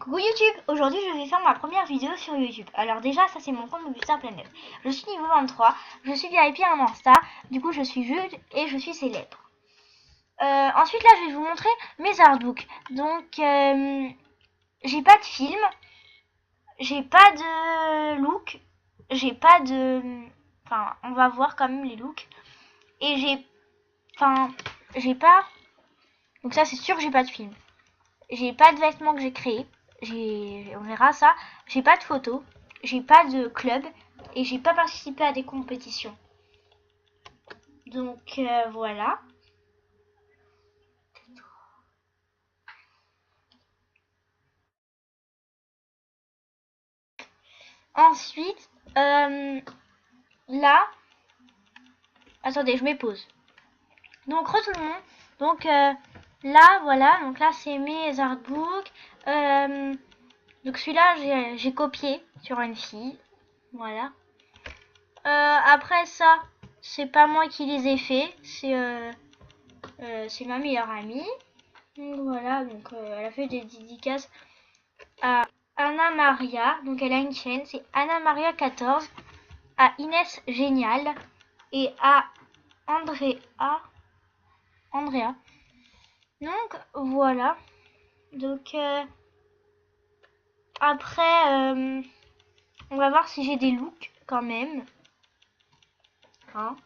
Coucou YouTube, aujourd'hui je vais faire ma première vidéo sur YouTube. Alors déjà ça c'est mon compte Booster Planet. Je suis niveau 23, je suis VIP à un Insta, du coup je suis juge et je suis célèbre. Ensuite là je vais vous montrer mes artbooks. Donc j'ai pas de film, j'ai pas de look, j'ai pas de... Enfin on va voir quand même les looks. Et j'ai pas... Donc ça c'est sûr que j'ai pas de film. J'ai pas de vêtements que j'ai créés. On verra ça. J'ai pas de photos. J'ai pas de club. Et j'ai pas participé à des compétitions. Donc voilà. Ensuite, là. Attendez, je me pose. Donc re tout le monde. Donc là, voilà. Donc là, c'est mes artbooks. Donc celui-là, j'ai copié sur une fille. Voilà. Après ça, c'est pas moi qui les ai faits. C'est ma meilleure amie. Donc voilà, donc elle a fait des dédicaces à Anna Maria. Donc elle a une chaîne, c'est Anna Maria 14, à Inès Génial et à Andrea. Donc voilà. Donc après, on va voir si j'ai des looks quand même. Hein.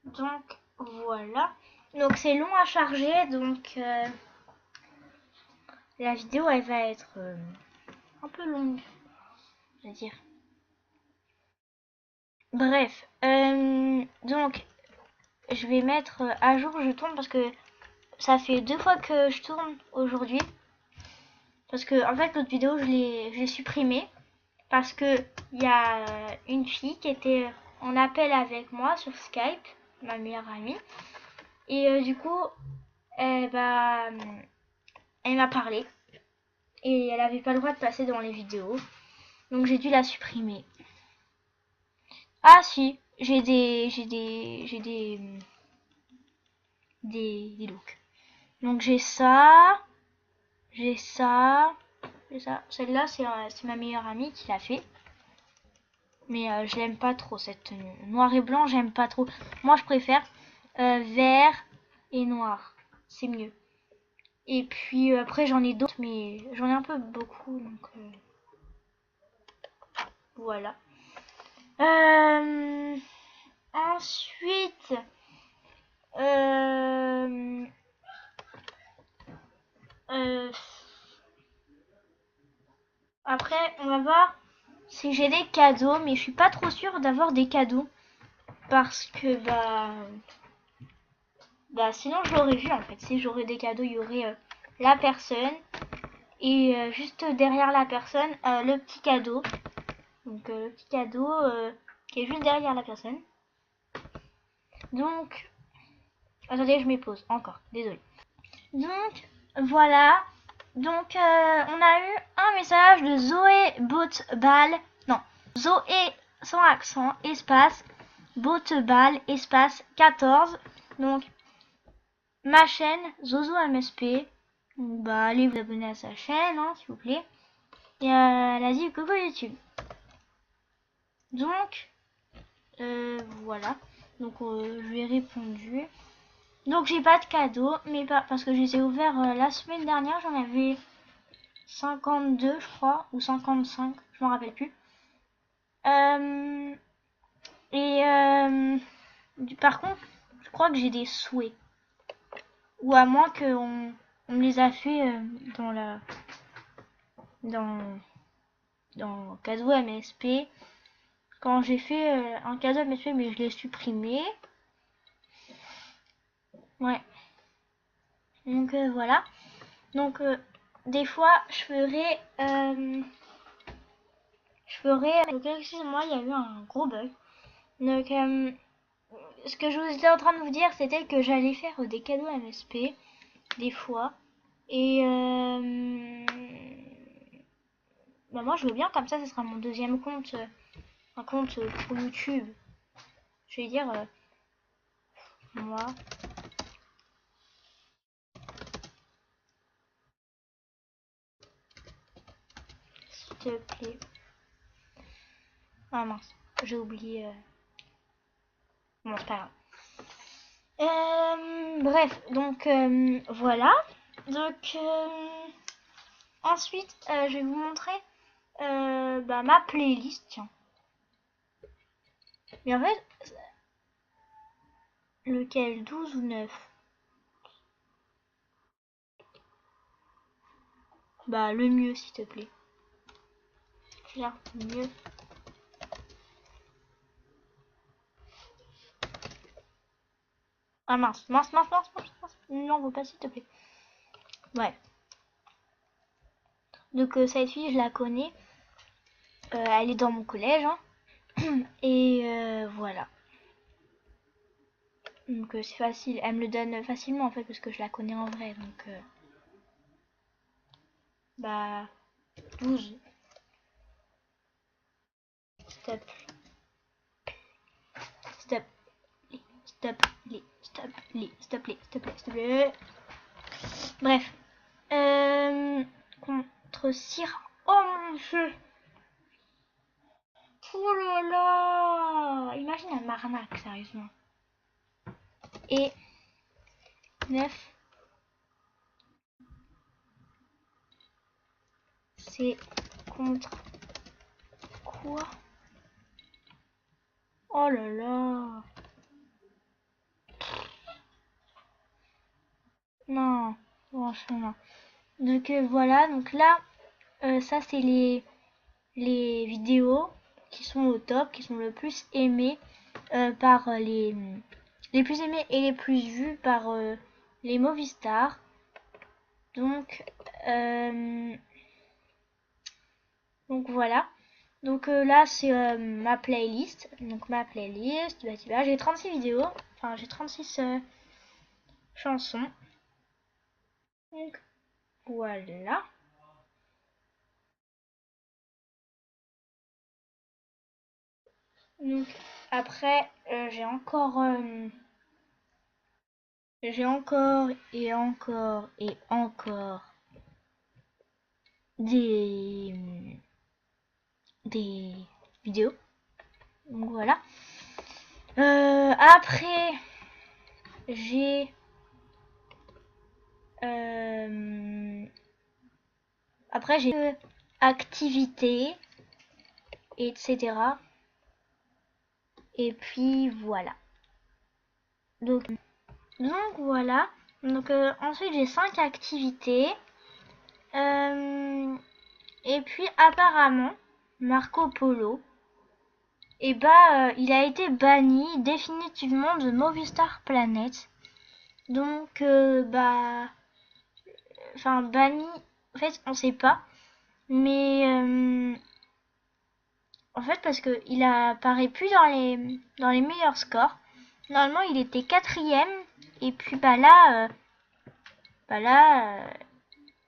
Donc voilà. Donc c'est long à charger, donc la vidéo elle va être un peu longue, je veux dire. Bref, donc je vais mettre à jour, je tourne parce que ça fait 2 fois que je tourne aujourd'hui. Parce que en fait l'autre vidéo je l'ai supprimée parce que il y a une fille qui était en appel avec moi sur Skype, ma meilleure amie. Et du coup, elle m'a parlé et elle avait pas le droit de passer dans les vidéos. Donc j'ai dû la supprimer. Ah si, j'ai des looks. Donc j'ai ça, j'ai ça, j'ai ça. Celle-là, c'est ma meilleure amie qui l'a fait. Mais je l'aime pas trop cette tenue. Noir et blanc, j'aime pas trop. Moi, je préfère vert et noir. C'est mieux. Et puis après, j'en ai d'autres, mais j'en ai un peu beaucoup. Donc voilà. Ensuite, euh, euh, après, on va voir si j'ai des cadeaux, mais je suis pas trop sûre d'avoir des cadeaux parce que sinon je l'aurais vu en fait. Si j'aurais des cadeaux, il y aurait la personne et juste derrière la personne le petit cadeau. Donc le petit cadeau qui est juste derrière la personne. Donc attendez, je me pose encore, désolé. Donc voilà. Donc on a eu un message de Zoé Botbal. Non, Zoé sans accent, espace, Botbal, espace 14. Donc ma chaîne, Zozo MSP. Donc, allez vous abonner à sa chaîne, hein, s'il vous plaît. Et elle a dit coucou YouTube. Donc voilà. Donc je lui ai répondu. Donc j'ai pas de cadeau, mais pas parce que je les ai ouverts la semaine dernière. J'en avais 52 je crois, ou 55, je m'en rappelle plus. Et par contre, je crois que j'ai des souhaits. Ou à moins qu'on me les a fait dans cadeau MSP. Quand j'ai fait un cadeau MSP, mais je l'ai supprimé. Ouais. Donc voilà. Donc des fois, je ferai... Donc excusez-moi, il y a eu un gros bug. Donc ce que je vous étais en train de vous dire, c'était que j'allais faire des cadeaux MSP des fois. Et moi je veux bien, comme ça ce sera mon deuxième compte, un compte pour YouTube. Je vais dire moi te plaît. Ah mince, j'ai oublié. Bon, c'est pas grave. Bref, donc voilà. Donc ensuite, je vais vous montrer ma playlist. Tiens. Mais en fait, lequel, 12 ou 9? Bah, le mieux, s'il te plaît. Tiens, le mieux. Ah mince. Non, faut pas, s'il te plaît. Ouais. Donc, cette fille, je la connais. Elle est dans mon collège. Hein. Et voilà. Donc, c'est facile. Elle me le donne facilement, en fait, parce que je la connais en vrai. Donc, bah, 12. Stop. Stop. Stop. Stop. Stop. Stop. Stop. Bref. Contre Syrah. Oh mon dieu. Oh là là. Imagine un marnac, sérieusement. Et 9. C'est contre quoi? Oh là là. Non. Franchement. Donc voilà. Donc là, ça c'est les vidéos qui sont au top, qui sont le plus aimées par les plus aimées et les plus vues par les Movistar. Donc voilà. Donc là c'est ma playlist. Donc ma playlist, bah, j'ai 36 vidéos. Enfin j'ai 36 chansons. Donc voilà. Donc après j'ai encore et encore et encore des vidéos. Donc voilà. Après j'ai activités, etc. Et puis voilà. Donc voilà. Donc ensuite j'ai 5 activités. Et puis apparemment Marco Polo, et il a été banni définitivement de Movistar Planet. Donc banni, en fait on sait pas, mais en fait parce que il apparaît plus dans les meilleurs scores. Normalement il était 4ème et puis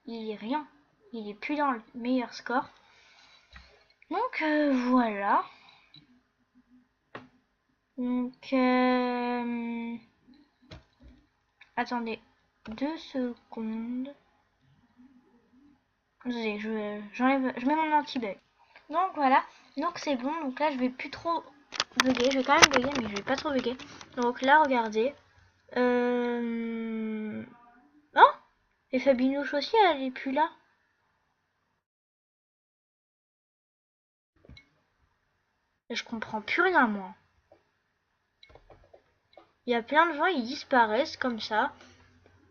il est rien, il est plus dans le meilleur score. Donc voilà. Donc attendez 2 secondes. Désolé, je mets mon anti-bug. Donc voilà, donc c'est bon. Donc là je vais plus trop bugger, je vais quand même bugger mais je vais pas trop bugger. Donc là regardez. Oh, et Fabinouche aussi elle est plus là. Et je comprends plus rien moi. Il y a plein de gens, ils disparaissent comme ça.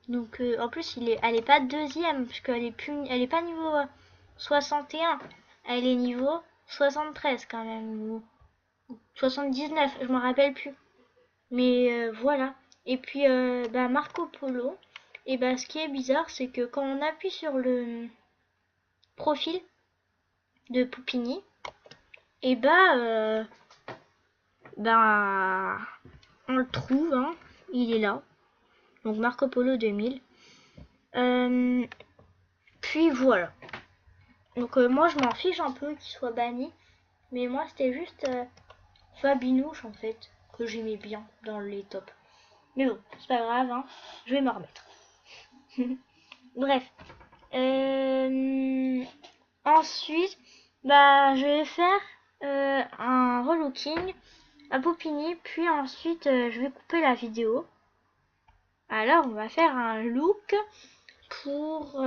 Donc en plus elle est pas 2ème puisqu'elle elle est pas niveau 61. Elle est niveau 73 quand même, ou 79, je me rappelle plus. Mais voilà. Et puis Marco Polo, et ce qui est bizarre, c'est que quand on appuie sur le profil de Poupini, et on le trouve, hein, il est là. Donc Marco Polo 2000. Puis voilà. Donc moi je m'en fiche un peu qu'il soit banni, mais moi c'était juste Fabinouche en fait que j'aimais bien dans les tops. Mais bon, c'est pas grave, hein, je vais me remettre. Bref. Ensuite, Bah, je vais faire un relooking à Poupini, puis ensuite je vais couper la vidéo. Alors, on va faire un look pour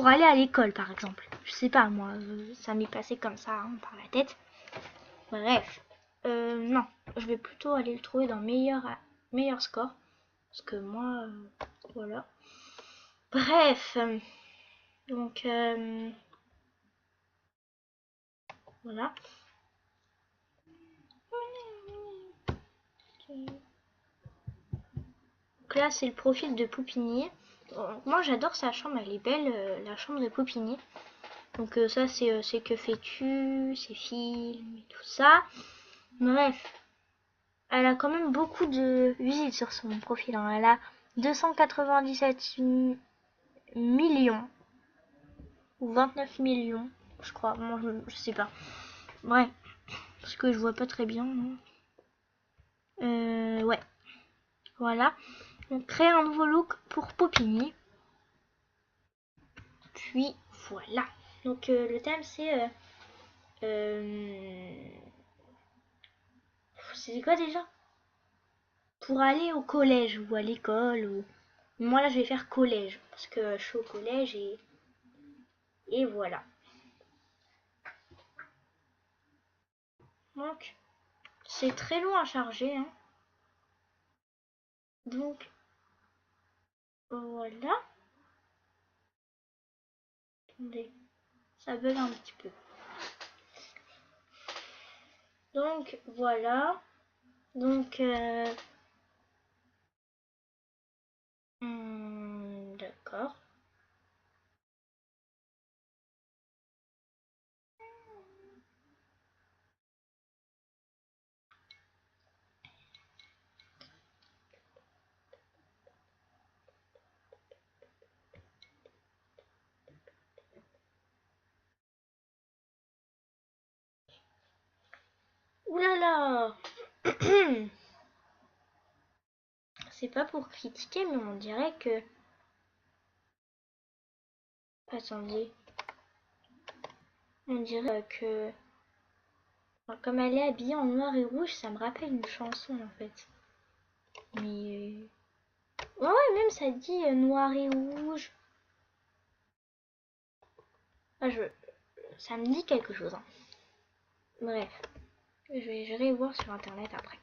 aller à l'école, par exemple. Je sais pas, moi, ça m'est passé comme ça hein, par la tête. Bref, non, je vais plutôt aller le trouver dans meilleur score. Parce que moi, voilà. Bref, donc voilà. Donc là, c'est le profil de Poupini. Moi, j'adore sa chambre, elle est belle, la chambre de Poupini. Donc ça, c'est que fais-tu, ses films et tout ça. Bref, elle a quand même beaucoup de visites sur son profil. Hein. Elle a 297 millions ou 29 millions, je crois. Moi, je sais pas. Bref, parce que je vois pas très bien. Ouais, voilà. On crée un nouveau look pour Poupini. Puis voilà. Donc le thème c'est quoi déjà? Pour aller au collège ou à l'école ou moi là je vais faire collège parce que je suis au collège et voilà. Donc c'est très long à charger hein. Donc voilà. Attendez, ça bug un petit peu. Donc voilà. Donc d'accord. Ouh là là. C'est pas pour critiquer mais on dirait que attendez. On dirait que comme elle est habillée en noir et rouge, ça me rappelle une chanson en fait. Mais ouais, même ça dit noir et rouge. Ah, ça me dit quelque chose. Hein. Bref, j'irai voir sur internet après.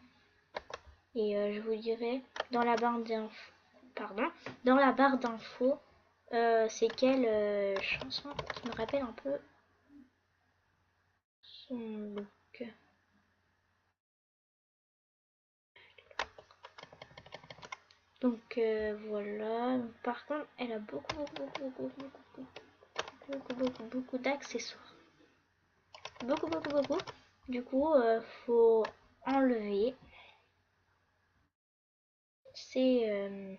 Et je vous dirai dans la barre d'infos. Pardon, dans la barre d'infos, c'est quelle chanson qui me rappelle un peu son look. Donc voilà. Donc, par contre, elle a beaucoup d'accessoires. Beaucoup. Du coup, faut enlever ces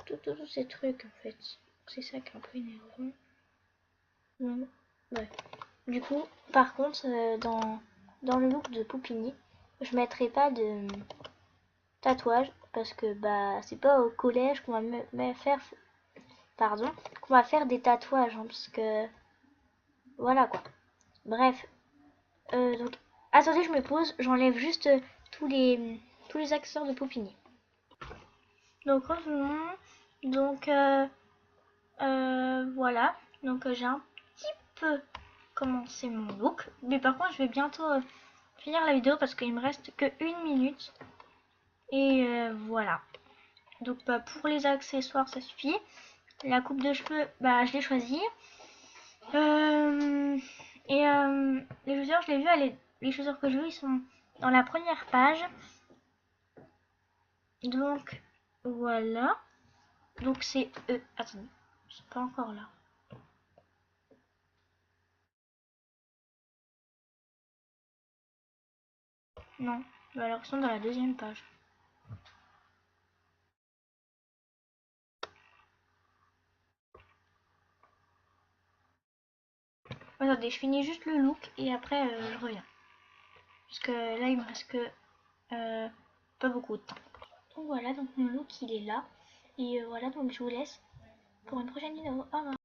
tous ces trucs en fait. C'est ça qui est un peu énervant. Ouais. Du coup, par contre, dans le look de Poupini, je mettrai pas de tatouage parce que bah c'est pas au collège qu'on va me faire qu'on va faire des tatouages hein, parce que voilà quoi. Bref, donc attendez, je me pose, j'enlève juste tous les accessoires de Poupini. Donc donc voilà, donc j'ai un petit peu commencé mon look, mais par contre je vais bientôt finir la vidéo parce qu'il me reste que 1 minute et voilà. Donc bah, pour les accessoires ça suffit. La coupe de cheveux, bah je l'ai choisie. Et les chaussures, je l'ai vu, les chaussures que je veux, ils sont dans la première page. Donc voilà. Donc c'est attendez, c'est pas encore là. Non, alors ils sont dans la deuxième page. Attendez, je finis juste le look et après je reviens. Parce que là il me reste que pas beaucoup de temps. Donc voilà, donc mon look il est là. Et voilà, donc je vous laisse pour une prochaine vidéo. Au revoir.